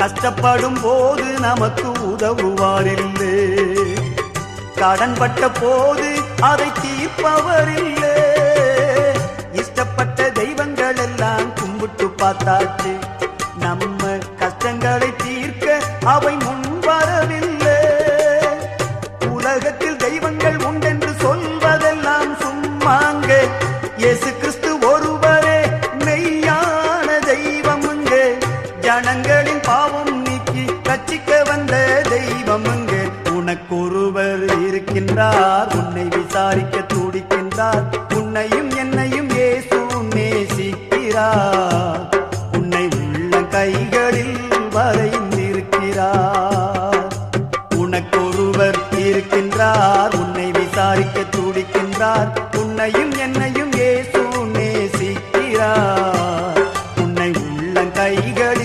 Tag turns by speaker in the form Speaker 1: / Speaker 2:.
Speaker 1: கஷ்டப்படும் போது நமக்கு உதவுவாரில்லை, கடன்பட்ட போது அதை தீர்ப்பவரில்லை. இஷ்டப்பட்ட தெய்வங்கள் எல்லாம் கும்பிட்டு பார்த்தாச்சு, நம்ம கஷ்டங்களை தீர்க்க அவை முன்வரவில்லை. உலகத்தில் தெய்வங்கள் உண்டென்று சொல்வதெல்லாம் சும்மாங்க, இயேசு கிறிஸ்து ஒருவரே மெய்யான தெய்வமுங்க. ஜனங்களின் பாவம் நீக்கி ரட்சிக்க வந்த தெய்வமுங்க. உனக்கொருவர் இருக்கின்றார், உன்னை விசாரிக்க துடிக்கின்றார். உன்னையும் என்னையும் இயேசு நேசிக்கிறார். உன்னை உள்ள கைகள்